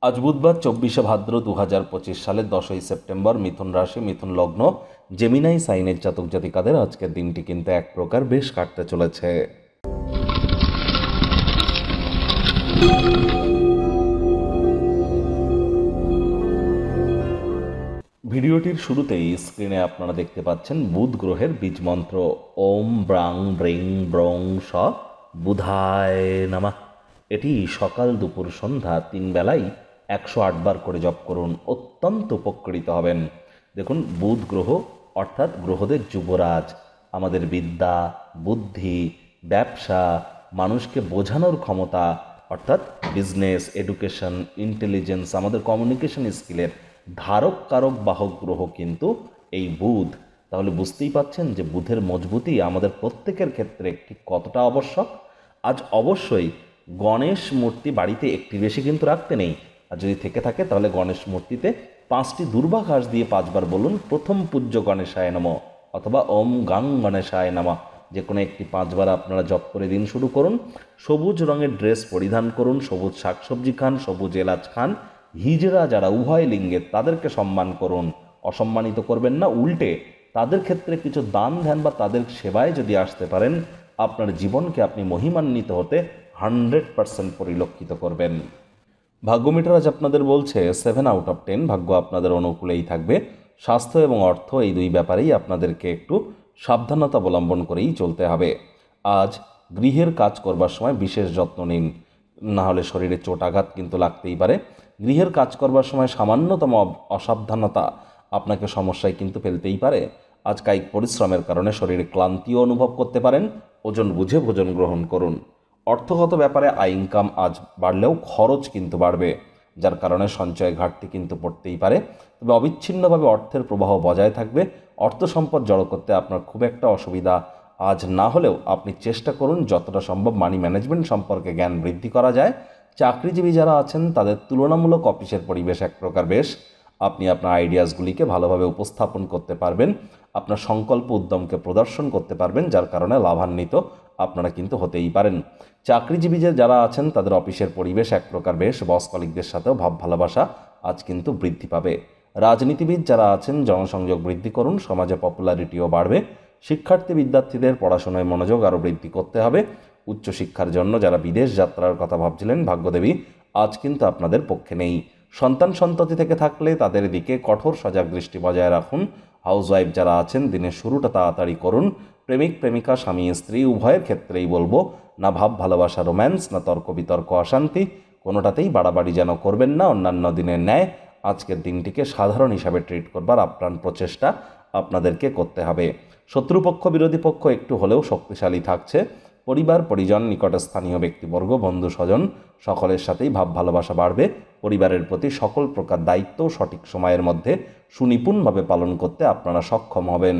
আজ বুধবার 24শে ভাদ্র 2025 সালের 10ই সেপ্টেম্বর। মিথুন রাশি, মিথুন লগ্ন, জেমিনাই সাইনের জাতক জাতিকাদের আজকের দিনটি কিন্তু এক প্রকার বেশ কাটতে চলেছে। ভিডিওটির শুরুতেই স্ক্রিনে আপনারা দেখতে পাচ্ছেন বুধ গ্রহের বীজ মন্ত্র ওম ব্রাং ব্রিং ব্রং স বুধায় নামা। এটি সকাল দুপুর সন্ধ্যা 3 বেলাই 108 বার করে জপ করুন, অত্যন্ত উপকৃত হবেন। দেখুন, বুধ গ্রহ অর্থাৎ গ্রহদের যুবরাজ, আমাদের বিদ্যা, বুদ্ধি, ব্যবসা, মানুষকে বোঝানোর ক্ষমতা অর্থাৎ বিজনেস, এডুকেশন, ইন্টেলিজেন্স, আমাদের কমিউনিকেশন স্কিলের ধারক কারক বাহক গ্রহ কিন্তু এই বুধ। তাহলে বুঝতেই পাচ্ছেন যে বুধের মজবুতি আমাদের প্রত্যেকের ক্ষেত্রে ঠিক কতটা আবশ্যক। আজ অবশ্যই গণেশ মূর্তি বাড়িতে একটি বেশি কিন্তু রাখতে নেই, আর যদি থেকে থাকে তাহলে গণেশ মূর্তিতে 5টি দুর্বা ঘাস দিয়ে 5 বার বলুন প্রথম পূজ্য গণেশায় নমঃ অথবা ওম গাং গণেশায় নমঃ। যে কোনো একটি 5 বার আপনারা জপ করে দিন শুরু করুন। সবুজ রঙের ড্রেস পরিধান করুন, সবুজ শাকসবজি খান, সবুজ এলাচ খান। হিজড়া যারা উভয় লিঙ্গের তাদেরকে সম্মান করুন, অসম্মানিত করবেন না। উল্টে তাদের ক্ষেত্রে কিছু দান ধ্যান বা তাদের সেবায় যদি আসতে পারেন, আপনার জীবনকে আপনি মহিমান্বিত হতে 100% পরিলক্ষিত করবেন। ভাগ্য মিটার আজ আপনাদের বলছে 7/10। ভাগ্য আপনাদের অনুকূলেই থাকবে। স্বাস্থ্য এবং অর্থ এই দুই ব্যাপারেই আপনাদেরকে একটু সাবধানতা অবলম্বন করেই চলতে হবে। আজ গৃহের কাজ করবার সময় বিশেষ যত্ন নিন, না হলে শরীরে চোটাঘাত কিন্তু লাগতেই পারে। গৃহের কাজ করবার সময় সামান্যতম অসাবধানতা আপনাকে সমস্যায় কিন্তু ফেলতেই পারে। আজ কায়িক পরিশ্রমের কারণে শরীরে ক্লান্তিও অনুভব করতে পারেন। ওজন বুঝে ভোজন গ্রহণ করুন। অর্থগত ব্যাপারে আয় ইনকাম আজ বাড়লেও খরচ কিন্তু বাড়বে, যার কারণে সঞ্চয় ঘাটতি কিন্তু পড়তেই পারে। তবে অবিচ্ছিন্নভাবে অর্থের প্রবাহ বজায় থাকবে। অর্থ সম্পদ জড়ো করতে আপনার খুব একটা অসুবিধা আজ না হলেও আপনি চেষ্টা করুন যতটা সম্ভব মানি ম্যানেজমেন্ট সম্পর্কে জ্ঞান বৃদ্ধি করা যায়। চাকরিজীবী যারা আছেন তাদের তুলনামূলক অফিসের পরিবেশ এক প্রকার বেশ। আপনি আপনার আইডিয়াসগুলিকে ভালোভাবে উপস্থাপন করতে পারবেন, আপনার সংকল্প উদ্যমকে প্রদর্শন করতে পারবেন, যার কারণে লাভান্বিত আপনারা কিন্তু হতেই পারেন। চাকরিজীবী যারা আছেন তাদের অফিসের পরিবেশ এক প্রকার বেশ। বস কলিগদের সাথেও ভাব ভালোবাসা আজ কিন্তু বৃদ্ধি পাবে। রাজনীতিবিদ যারা আছেন জনসংযোগ বৃদ্ধি করুন, সমাজে পপুলারিটিও বাড়বে। শিক্ষার্থী বিদ্যার্থীদের পড়াশোনায় মনোযোগ আরও বৃদ্ধি করতে হবে। উচ্চশিক্ষার জন্য যারা বিদেশ যাত্রার কথা ভাবছিলেন, ভাগ্যদেবী আজ কিন্তু আপনাদের পক্ষে নেই। সন্তান সন্ততি থেকে থাকলে তাদের দিকে কঠোর সজাগ দৃষ্টি বজায় রাখুন। হাউসওয়াইফ যারা আছেন দিনের শুরুটা তাড়াতাড়ি করুন। প্রেমিক প্রেমিকা স্বামী স্ত্রী উভয়ের ক্ষেত্রেই বলবো, না ভাব ভালোবাসা রোম্যান্স, না তর্ক বিতর্ক অশান্তি, কোনোটাতেই বাড়াবাড়ি যেন করবেন না। অন্যান্য দিনের ন্যায় আজকের দিনটিকে সাধারণ হিসাবে ট্রিট করবার আপ্রাণ প্রচেষ্টা আপনাদেরকে করতে হবে। শত্রুপক্ষ বিরোধী পক্ষ একটু হলেও শক্তিশালী থাকছে। পরিবার পরিজন, নিকটস্থানীয় ব্যক্তিবর্গ, বন্ধু স্বজন সকলের সাথেই ভাব ভালোবাসা বাড়বে। পরিবারের প্রতি সকল প্রকার দায়িত্ব সঠিক সময়ের মধ্যে সুনিপুণভাবে পালন করতে আপনারা সক্ষম হবেন।